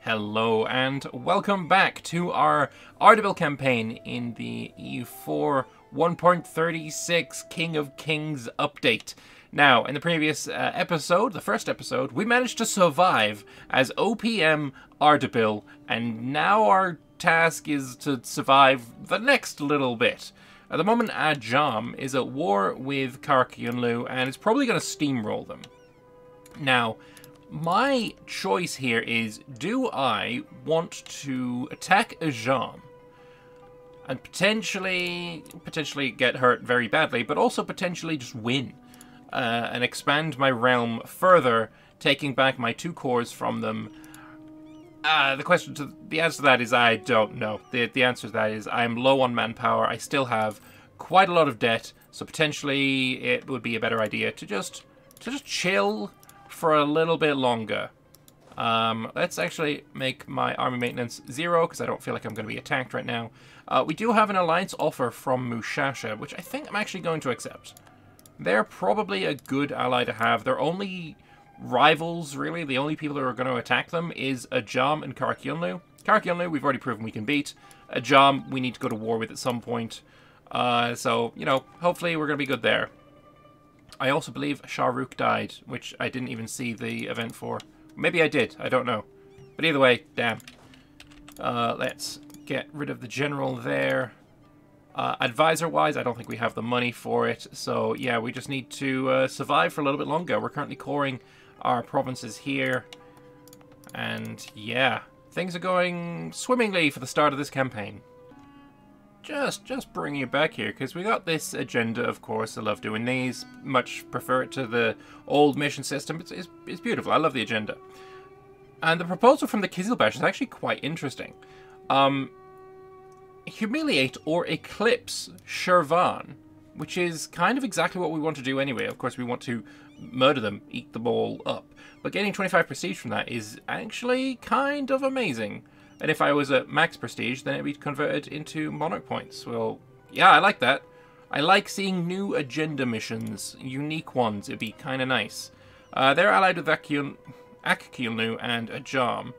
Hello and welcome back to our Ardabil campaign in the EU4 1.36 King of Kings update. Now, in the previous episode, the first episode, we managed to survive as OPM Ardabil, and now our task is to survive the next little bit. At the moment, Ajam is at war with Karkyunlu and is probably going to steamroll them. Now, my choice here is, do I want to attack Ajam and potentially get hurt very badly, but also potentially just win and expand my realm further, taking back my 2 cores from them? The answer to that is I don't know. The answer to that is I'm low on manpower. I still have quite a lot of debt, so potentially it would be a better idea to just chill for a little bit longer. Let's actually make my army maintenance 0 because I don't feel like I'm going to be attacked right now. We do have an alliance offer from Mushasha, which I think I'm actually going to accept. They're probably a good ally to have. Their only rivals, really, the only people who are going to attack them is Ajam and Karkyunlu. Karkyunlu, we've already proven we can beat. Ajam, we need to go to war with at some point. So, you know, hopefully we're going to be good there. I also believe Shahrukh died, which I didn't even see the event for. Maybe I did, I don't know. But either way, damn. Let's get rid of the general there. Advisor-wise, I don't think we have the money for it. So, yeah, we just need to survive for a little bit longer. We're currently coring our provinces here. And, yeah, things are going swimmingly for the start of this campaign. Just bringing you back here, because we got this agenda, of course. I love doing these. Much prefer it to the old mission system. It's beautiful. I love the agenda. And the proposal from the Kizilbash is actually quite interesting. Humiliate or eclipse Shirvan, which is kind of exactly what we want to do anyway. Of course, we want to murder them, eat them all up. But getting 25 prestige from that is actually kind of amazing. And if I was at max prestige, then it'd be converted into monarch points. Well, yeah, I like that. I like seeing new agenda missions, unique ones. It'd be kind of nice. They're allied with Akkyunlu and Ajam.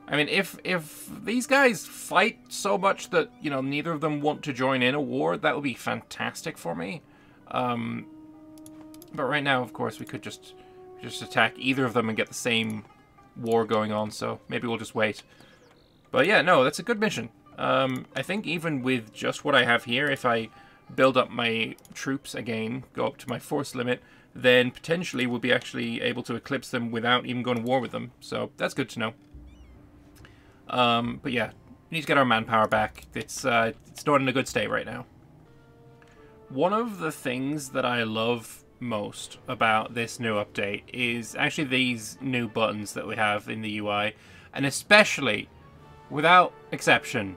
I mean, if these guys fight so much that, you know, neither of them want to join in a war, that would be fantastic for me. But right now, of course, we could just attack either of them and get the same war going on. So maybe we'll just wait. But yeah, no, that's a good mission. I think even with just what I have here, if I build up my troops again, go up to my force limit, then potentially we'll be actually able to eclipse them without even going to war with them. So that's good to know. But yeah, we need to get our manpower back. It's not in a good state right now. One of the things that I love most about this new update is actually these new buttons that we have in the UI, and especially, without exception,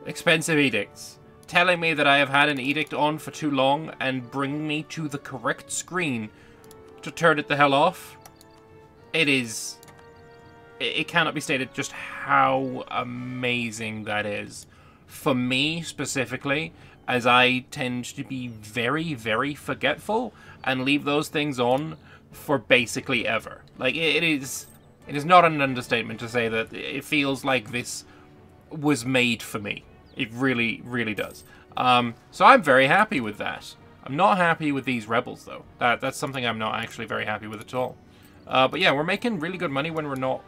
expensive edicts, telling me that I have had an edict on for too long and bringing me to the correct screen to turn it the hell off. It cannot be stated just how amazing that is. For me, specifically, as I tend to be very, very forgetful and leave those things on for basically ever. Like, it is not an understatement to say that it feels like this was made for me. It really, really does. So I'm very happy with that. I'm not happy with these rebels, though. That's something I'm not actually very happy with at all. But yeah, we're making really good money when we're not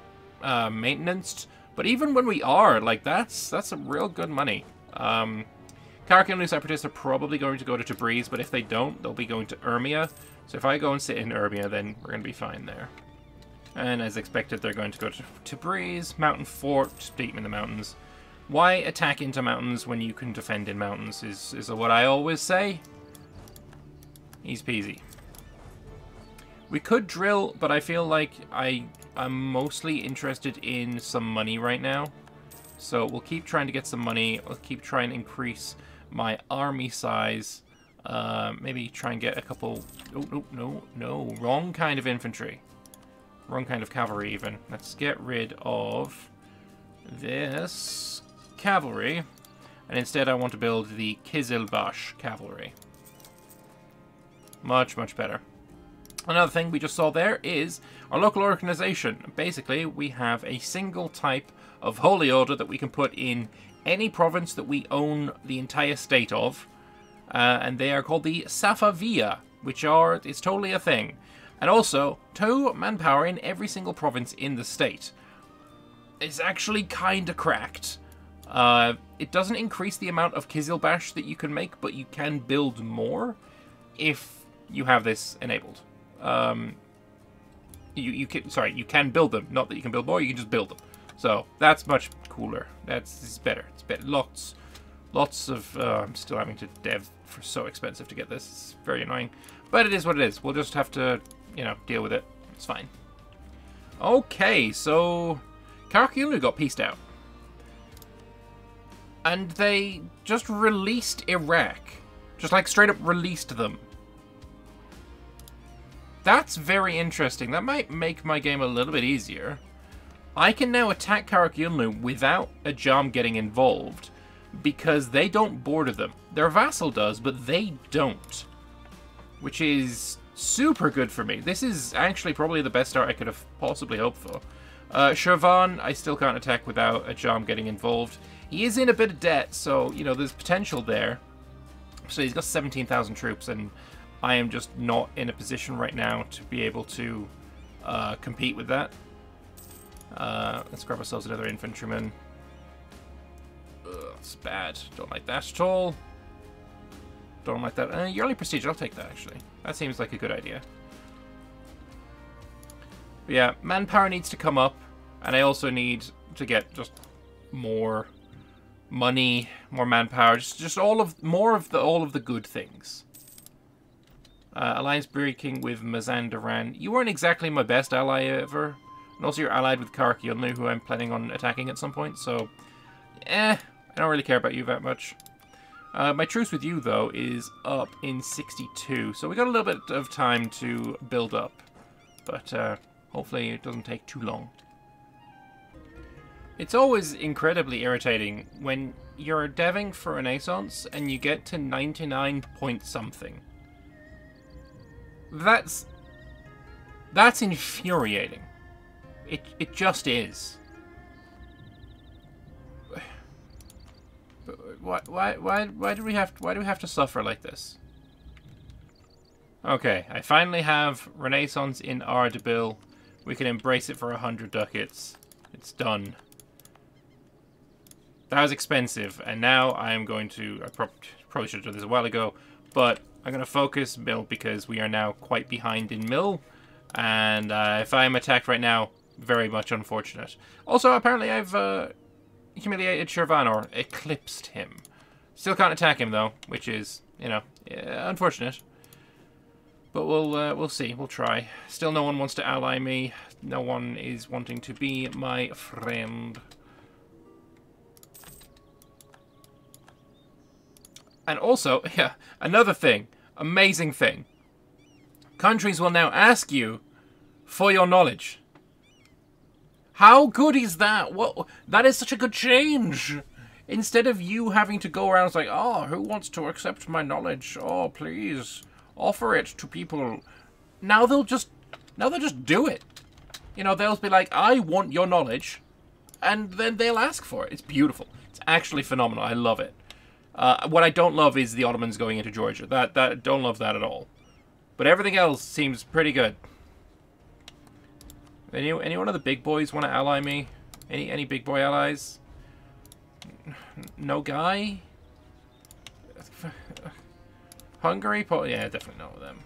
maintenanced. But even when we are, like, that's some real good money. Karkyunlu Separatists are probably going to go to Tabriz, but if they don't, they'll be going to Urmia. So if I go and sit in Urmia, then we're going to be fine there. And as expected, they're going to go to Tabriz, Mountain Fort, just beat them in the mountains. Why attack into mountains when you can defend in mountains is what I always say. Easy peasy. We could drill, but I feel like I'm mostly interested in some money right now. So we'll keep trying to get some money. We'll keep trying to increase my army size. Maybe try and get a couple... Oh, no. Wrong kind of infantry. Wrong kind of cavalry, even. Let's get rid of this cavalry. And instead I want to build the Kizilbash cavalry. Much, much better. Another thing we just saw there is our local organization. Basically, we have a single type of holy order that we can put in any province that we own the entire state of. And they are called the Safaviya, which is totally a thing. And also, 2 manpower in every single province in the state. It's actually kind of cracked. It doesn't increase the amount of Kizilbash that you can make, but you can build more if you have this enabled. You can build them. Not that you can build more, you can just build them. So that's much cooler. It's better. It's better. Lots of. I'm still having to dev for so expensive to get this. It's very annoying, but it is what it is. We'll just have to, deal with it. It's fine. Okay, so Karakulu got pieced out, and they just released Iraq, just like straight up released them. That's very interesting. That might make my game a little bit easier. I can now attack Karakulu without Ajam getting involved, because they don't border them. Their vassal does, but they don't. Which is super good for me. This is actually probably the best start I could have possibly hoped for. Shirvan, I still can't attack without Ajam getting involved. He is in a bit of debt, so, there's potential there. So he's got 17,000 troops, and I am just not in a position right now to be able to compete with that. Let's grab ourselves another infantryman. Ugh, it's bad. Don't like that at all. Don't like that. Yearly prestige, I'll take that, actually. That seems like a good idea. But yeah, manpower needs to come up, and I also need to get just more money, more manpower, just all of the good things. Alliance breaking with Mazandaran. You weren't exactly my best ally ever. And also you're allied with Karakulu, who I'm planning on attacking at some point, so I don't really care about you that much. My truce with you, though, is up in 62, so we got a little bit of time to build up. But hopefully it doesn't take too long. It's always incredibly irritating when you're deving for Renaissance and you get to 99 point something. That's infuriating. It just is. Why do we have to suffer like this? Okay, I finally have Renaissance in Ardabil. We can embrace it for 100 ducats. It's done. That was expensive, and now I am going to... I probably should have done this a while ago, but I'm going to focus Mill because we are now quite behind in Mill, and if I'm attacked right now, very much unfortunate. Also, apparently I've humiliated Shirvan, or eclipsed him. Still can't attack him, though, which is, unfortunate. But we'll see. We'll try. Still no one wants to ally me. No one is wanting to be my friend. And also, yeah, another thing. Amazing thing. Countries will now ask you for your knowledge. How good is that? What? That is such a good change. Instead of you having to go around like, oh, who wants to accept my knowledge? Oh, please, offer it to people. Now they'll just do it. They'll be like, I want your knowledge, and then they'll ask for it. It's beautiful. It's actually phenomenal. I love it. What I don't love is the Ottomans going into Georgia. That don't love that at all. But everything else seems pretty good. Any one of the big boys want to ally me? Any big boy allies? No guy? Hungary? Yeah, definitely not with them.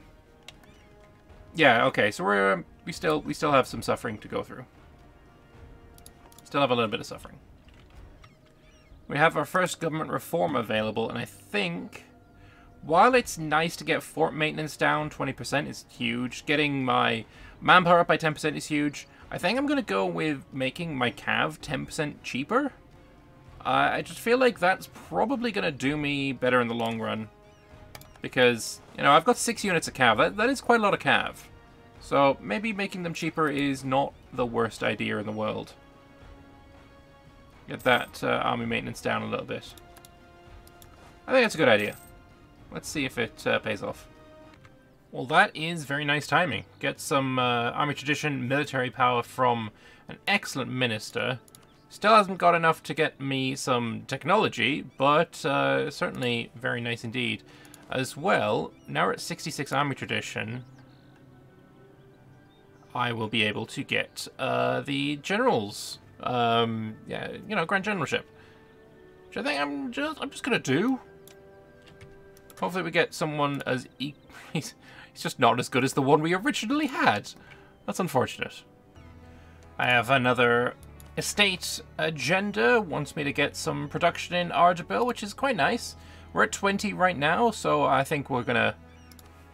Yeah, okay. So we still have some suffering to go through. Still have a little bit of suffering. We have our first government reform available, and I think, while it's nice to get fort maintenance down 20% is huge, getting my manpower up by 10% is huge, I think I'm going to go with making my cav 10% cheaper. I just feel like that's probably going to do me better in the long run. Because, I've got 6 units of cav. That is quite a lot of cav. So maybe making them cheaper is not the worst idea in the world. Get that army maintenance down a little bit. I think that's a good idea. Let's see if it pays off. Well, that is very nice timing. Get some army tradition, military power from an excellent minister. Still hasn't got enough to get me some technology, but certainly very nice indeed. As well, now we're at 66 army tradition. I will be able to get the generals, yeah, you know, grand generalship. Which I think I'm just gonna do. Hopefully we get someone as he's just not as good as the one we originally had. That's unfortunate. I have another estate agenda. Wants me to get some production in Ardabil, which is quite nice. We're at 20 right now, so I think we're gonna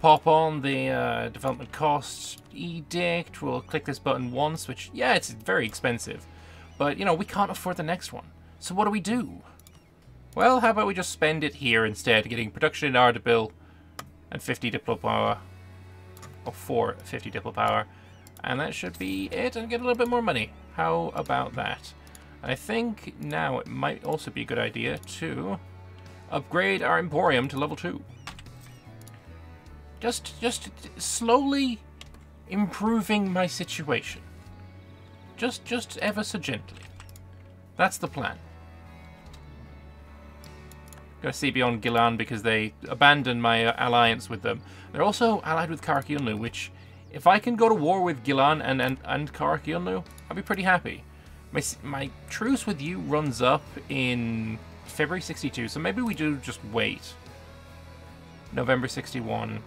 pop on the development cost edict. We'll click this button once, which, yeah, it's very expensive. But, you know, we can't afford the next one. So what do we do? Well, how about we just spend it here instead, getting production in Ardabil and 50 diplo power. Or 450 diplo power. And that should be it, and get a little bit more money. How about that? I think now it might also be a good idea to upgrade our Emporium to level 2. Just slowly improving my situation. Just ever so gently. That's the plan. Gotta see beyond Gilan because they abandoned my alliance with them. They're also allied with Karkilnu, which, if I can go to war with Gilan and Karkilnu, I'll be pretty happy. My truce with you runs up in February 62, so maybe we do just wait. November 61.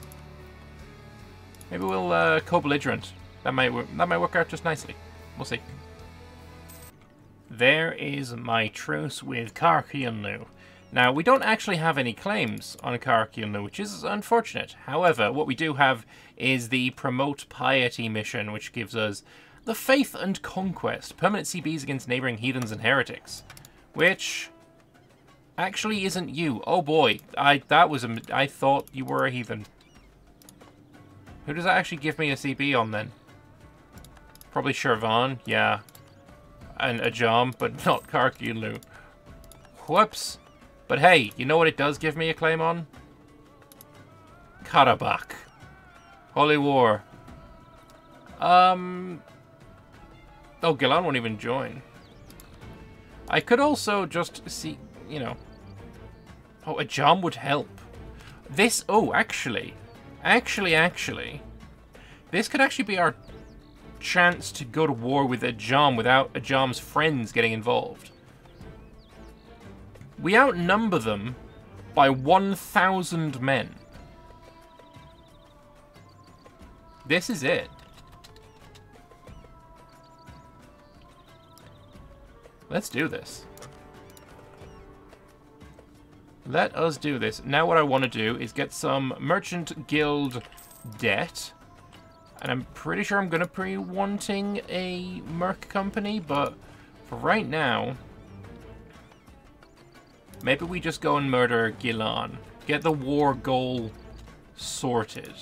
Maybe we'll co-belligerent. That might work out just nicely. We'll see. There is my truce with Karkilnu. Now, we don't actually have any claims on Karkilnu, which is unfortunate. However, what we do have is the Promote Piety mission, which gives us the Faith and Conquest, permanent CBs against neighboring heathens and heretics, which actually isn't you. Oh boy, I thought you were a heathen. Who does that actually give me a CB on then? Probably Shervan, yeah, and Ajam, but not Karkilnu. Whoops. But hey, you know what it does give me a claim on? Karabakh. Holy War. Oh, Gilan won't even join. I could also just see, you know... Oh, Ajam would help. This... Oh, actually. This could actually be our chance to go to war with Ajam without Ajam's friends getting involved. We outnumber them by 1,000 men. This is it. Let's do this. Let us do this. Now what I want to do is get some Merchant Guild debt. And I'm pretty sure I'm going to be wanting a Merc company, but for right now... Maybe we just go and murder Gilan. Get the war goal sorted.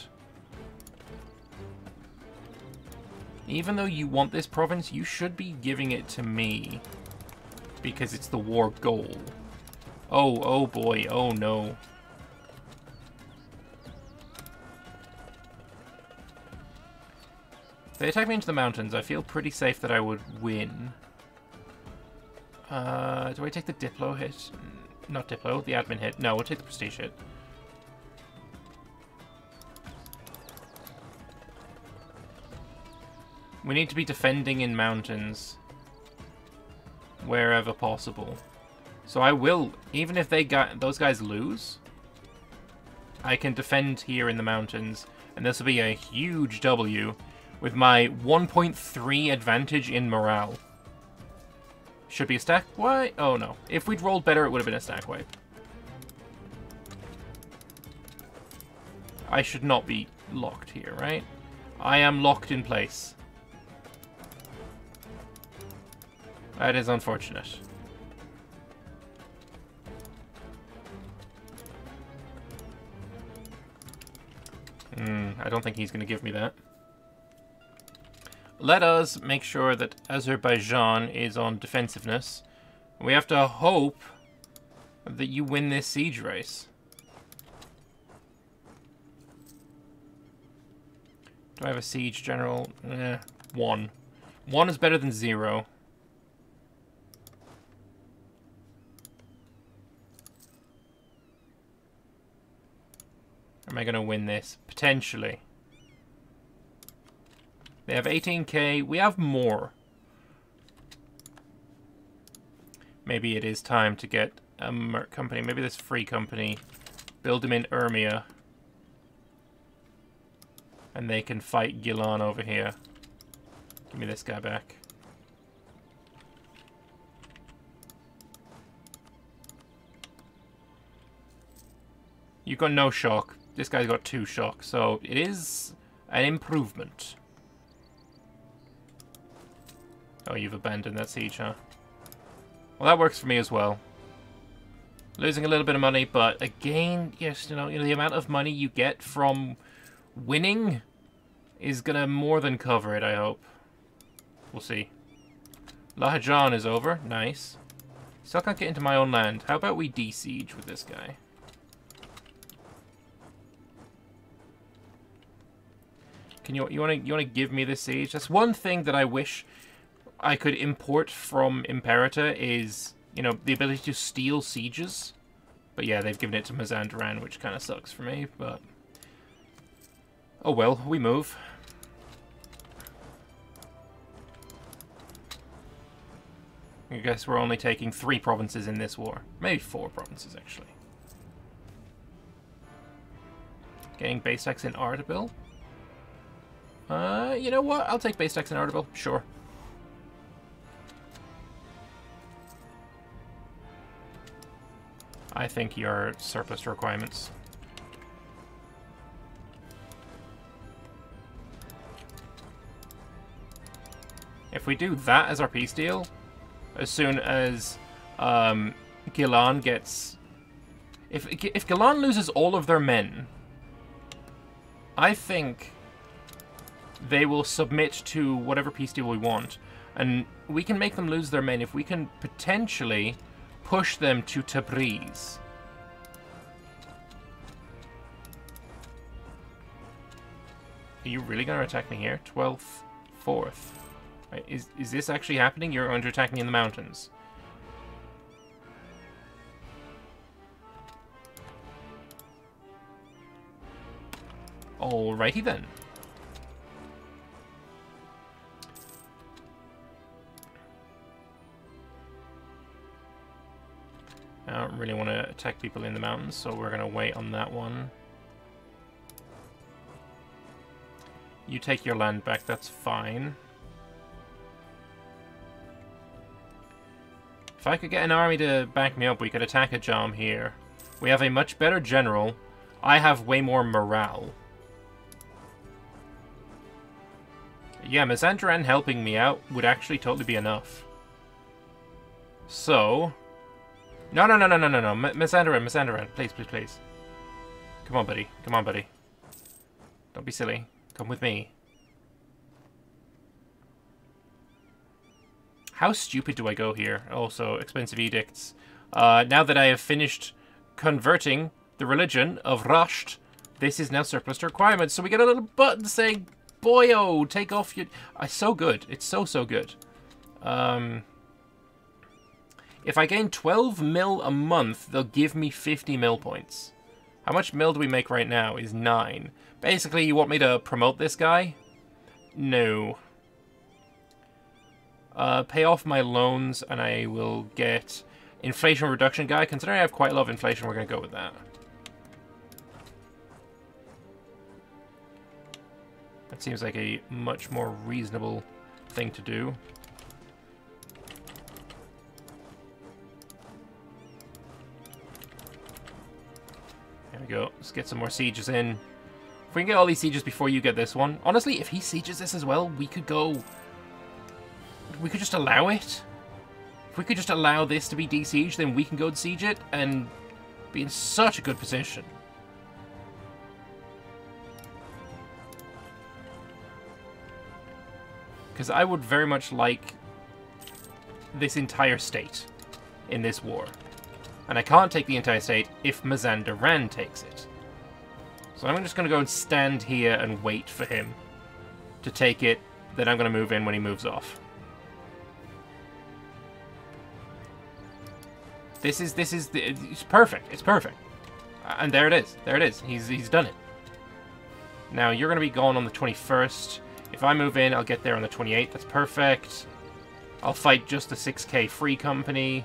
Even though you want this province, you should be giving it to me. Because it's the war goal. Oh boy, oh no. If they attack me into the mountains, I feel pretty safe that I would win. Do I take the Diplo hit? Not Diplo, the admin hit. No, we'll take the prestige hit. We need to be defending in mountains. Wherever possible. So I will, even if those guys lose, I can defend here in the mountains. And this will be a huge W with my 1.3 advantage in morale. Should be a stack wipe? Oh no. If we'd rolled better, it would have been a stack wipe. I should not be locked here, right? I am locked in place. That is unfortunate. I don't think he's going to give me that. Let us make sure that Azerbaijan is on defensiveness. We have to hope that you win this siege race. Do I have a siege general? 1. 1 is better than 0. Am I going to win this? Potentially. They have 18k. We have more. Maybe it is time to get a merc company. Maybe this free company. Build them in Urmia. And they can fight Gilan over here. Give me this guy back. You've got no shock. This guy's got 2 shock. So it is an improvement. Oh, you've abandoned that siege, huh? Well, that works for me as well. Losing a little bit of money, but again, yes, you know the amount of money you get from winning is gonna more than cover it, I hope. We'll see. Lahajan is over. Nice. Still can't get into my own land. How about we de-siege with this guy? Can you want to give me this siege? That's one thing that I wish I could import from Imperator is, you know, the ability to steal sieges. But yeah, they've given it to Mazandaran, which kind of sucks for me, but... oh well, we move. I guess we're only taking 3 provinces in this war. Maybe 4 provinces, actually. Getting base tax in Ardabil? You know what? I'll take base tax in Ardabil. Sure. I think you're surplus to requirements. If we do that as our peace deal, as soon as Gilan gets... If Gilan loses all of their men, I think they will submit to whatever peace deal we want. And we can make them lose their men if we can potentially push them to Tabriz. Are you really going to attack me here? 12th, 4th. Right, is this actually happening? You're under attacking in the mountains. Alrighty then. I don't really want to attack people in the mountains, so we're going to wait on that one. You take your land back, that's fine. If I could get an army to back me up, we could attack Ajam here. We have a much better general. I have way more morale. Yeah, Mazandaran helping me out would actually totally be enough. So... No. Mazandaran, please. Come on, buddy. Don't be silly. Come with me. How stupid do I go here? Also, expensive edicts. Now that I have finished converting the religion of Rasht, this is now surplus to requirements. So we get a little button saying, boyo, take off your... so good. It's so good. If I gain 12 mil a month, they'll give me 50 mil points. How much mil do we make right now? Is 9. Basically, you want me to promote this guy? No. Pay off my loans, and I will get inflation reduction guy. Considering I have quite a lot of inflation, we're going to go with that. That seems like a much more reasonable thing to do. There we go. Let's get some more sieges in. If we can get all these sieges before you get this one. Honestly, if he sieges this as well, we could go... We could just allow it. If we could just allow this to be de-sieged, then we can go and siege it and be in such a good position. Because I would very much like this entire state in this war. And I can't take the entire state if Mazandaran takes it. So I'm just going to go and stand here and wait for him. to take it, then I'm going to move in when he moves off. It's perfect. It's perfect. And there it is. There it is. He's done it. Now, you're going to be gone on the 21st. If I move in, I'll get there on the 28th. That's perfect. I'll fight just the 6k free company.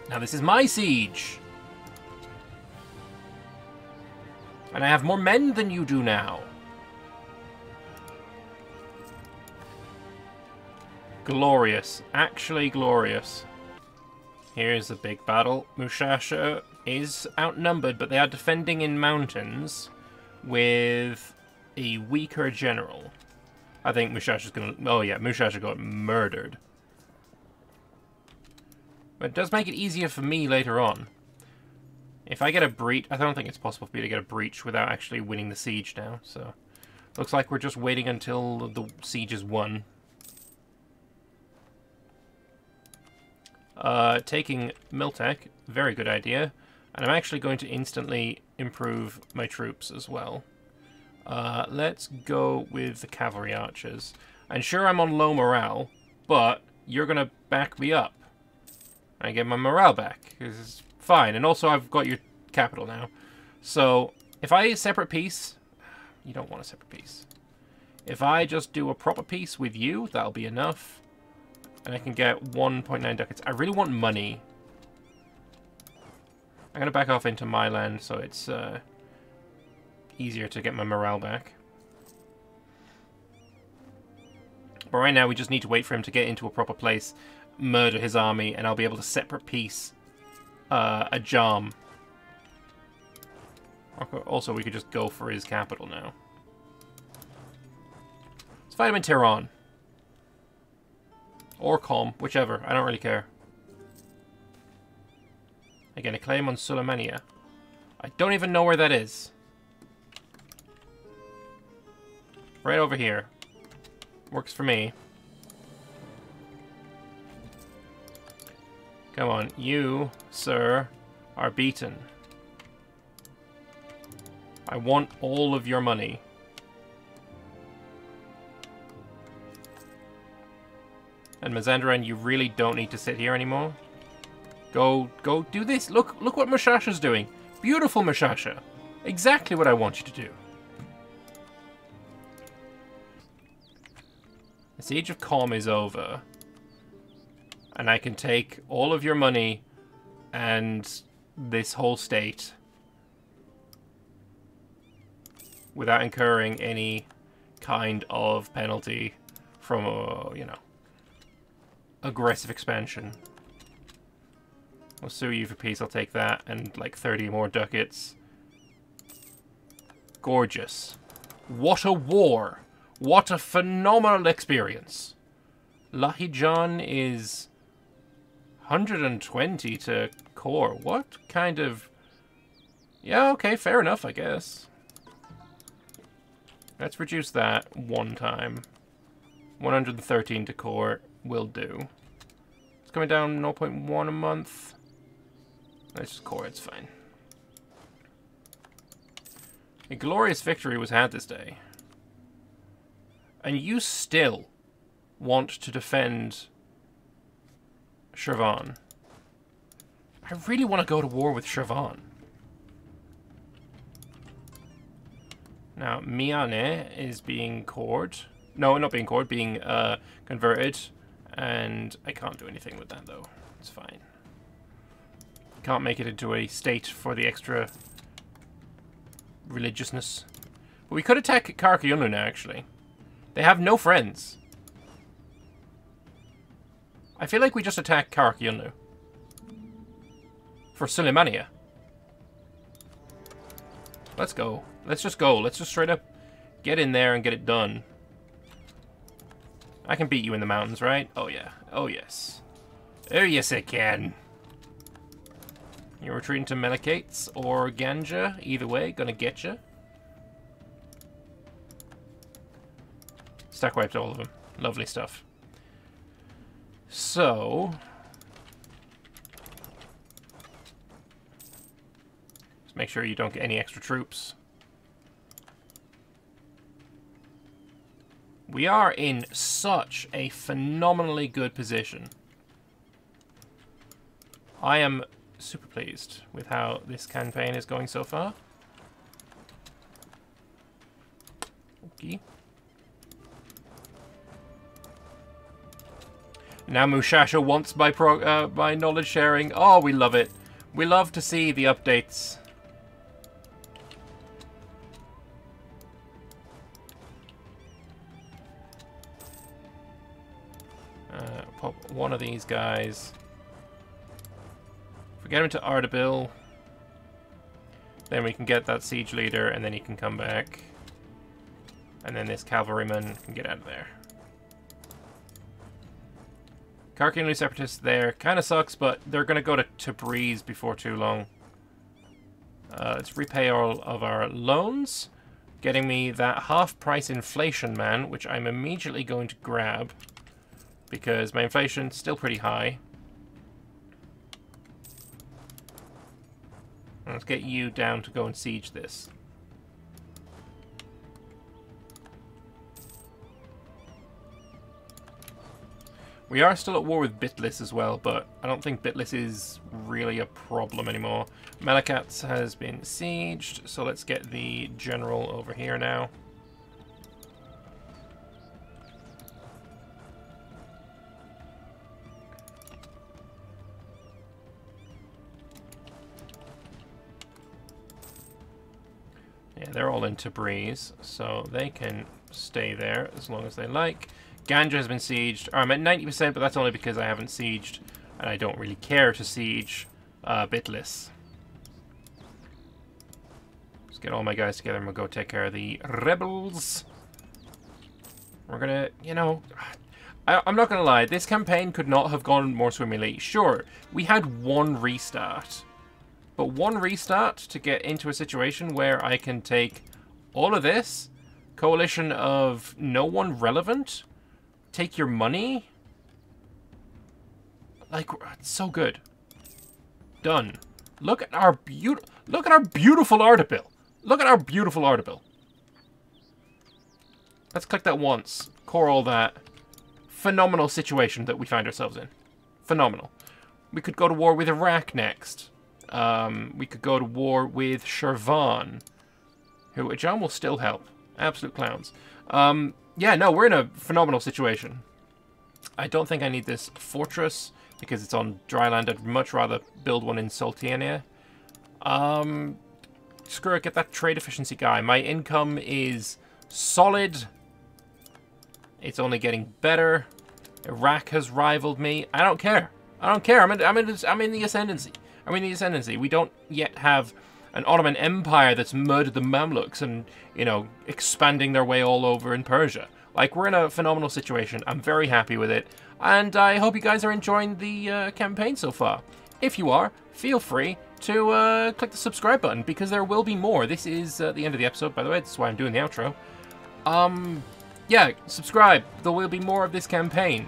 Now, this is my siege. And I have more men than you do now. Glorious. Actually glorious. Here's the big battle. Mushasha is outnumbered, but they are defending in mountains with a weaker general. I think Mushasha's gonna... Oh yeah, Mushasha got murdered. But it does make it easier for me later on. If I get a breach... I don't think it's possible for me to get a breach without actually winning the siege now, so... Looks like we're just waiting until the siege is won. Taking Miltech, very good idea. And I'm actually going to instantly improve my troops as well. Let's go with the cavalry archers. And sure, I'm on low morale, but you're going to back me up. I get my morale back. This is fine. And also, I've got your capital now. So, if I separate peace... You don't want a separate peace. If I just do a proper peace with you, that'll be enough. And I can get 1.9 ducats. I really want money. I'm going to back off into my land so it's easier to get my morale back. But right now we just need to wait for him to get into a proper place, murder his army, and I'll be able to separate peace Ajam. Also, we could just go for his capital now. Let's fight him in Tehran. Or Qom, whichever. I don't really care. Again, a claim on Suleimania. I don't even know where that is. Right over here. Works for me. Come on. You, sir, are beaten. I want all of your money. And Mazandaran, you really don't need to sit here anymore. Go do this. Look what Mushasha's doing. Beautiful Mushasha. Exactly what I want you to do. The Siege of Qom is over. And I can take all of your money and this whole state without incurring any kind of penalty from, you know, aggressive expansion. I'll sue you for peace, I'll take that, and like 30 more ducats. Gorgeous. What a war! What a phenomenal experience! Lahijan is 120 to core. What kind of... Yeah, okay, fair enough, I guess. Let's reduce that one time. 113 to core will do. It's coming down 0.1 a month. Let's just core, it's fine. A glorious victory was had this day. And you still want to defend Shirvan. I really want to go to war with Shirvan. Now, Miane is being cored. No, not being cored, being converted. And I can't do anything with that, though. It's fine. Can't make it into a state for the extra religiousness. But we could attack Karakayunlu now, actually. They have no friends. I feel like we just attack Karakayunlu. For Suleimania. Let's go. Let's just go. Let's just straight up get in there and get it done. I can beat you in the mountains, right? Oh, yeah. Oh, yes. Oh, yes, I can. You're retreating to Melikates or Ganja. Either way, gonna get you. Stack wiped all of them. Lovely stuff. So... just make sure you don't get any extra troops. We are in such a phenomenally good position. I am super pleased with how this campaign is going so far. Okay. Now Mushasha wants my knowledge sharing. Oh, we love it. We love to see the updates. Pop one of these guys. If we get him to Ardabil, then we can get that siege leader, and then he can come back. And then this cavalryman can get out of there. Karkinu Separatists there. Kind of sucks, but they're going to go to Tabriz before too long. Let's repay all of our loans. Getting me that half-price inflation man, which I'm immediately going to grab. Because my inflation's still pretty high. Let's get you down to go and siege this. We are still at war with Bitlis as well, but I don't think Bitlis is really a problem anymore. Malakats has been sieged, so let's get the general over here now. Yeah, they're all in Tabriz, so they can stay there as long as they like. Ganja has been sieged. I'm at 90%, but that's only because I haven't sieged, and I don't really care to siege Bitlis. Let's get all my guys together and we'll go take care of the rebels. We're gonna, you know... I'm not gonna lie, this campaign could not have gone more swimmingly. Sure, we had one restart. But one restart to get into a situation where I can take all of this, coalition of no one relevant, take your money. Like, it's so good. Done. Look at our beautiful Ardabil. Look at our beautiful Ardabil. Let's click that once. Core all that. Phenomenal situation that we find ourselves in. Phenomenal. We could go to war with Iraq next. We could go to war with Shirvan, who Ajam will still help. Absolute clowns. Yeah, no, we're in a phenomenal situation. I don't think I need this fortress because it's on dry land. I'd much rather build one in Sultania. Screw it, get that trade efficiency guy. My income is solid. It's only getting better. Iraq has rivaled me. I don't care. I don't care. I'm in the ascendancy. I'm in the ascendancy. We don't yet have an Ottoman Empire that's murdered the Mamluks and, you know, expanding their way all over in Persia. Like, we're in a phenomenal situation. I'm very happy with it. And I hope you guys are enjoying the campaign so far. If you are, feel free to click the subscribe button, because there will be more. This is the end of the episode, by the way. That's why I'm doing the outro. Yeah, subscribe. There will be more of this campaign.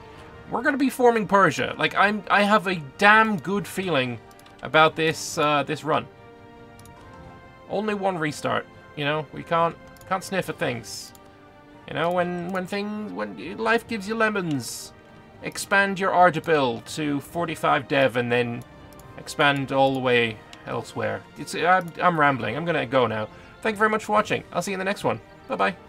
We're going to be forming Persia. Like, I have a damn good feeling about this this run. Only one restart, you know. We can't sniff at things. You know, when life gives you lemons, expand your Ardabil to 45 dev and then expand all the way elsewhere. I'm rambling. I'm gonna go now. Thank you very much for watching. I'll see you in the next one. Bye bye.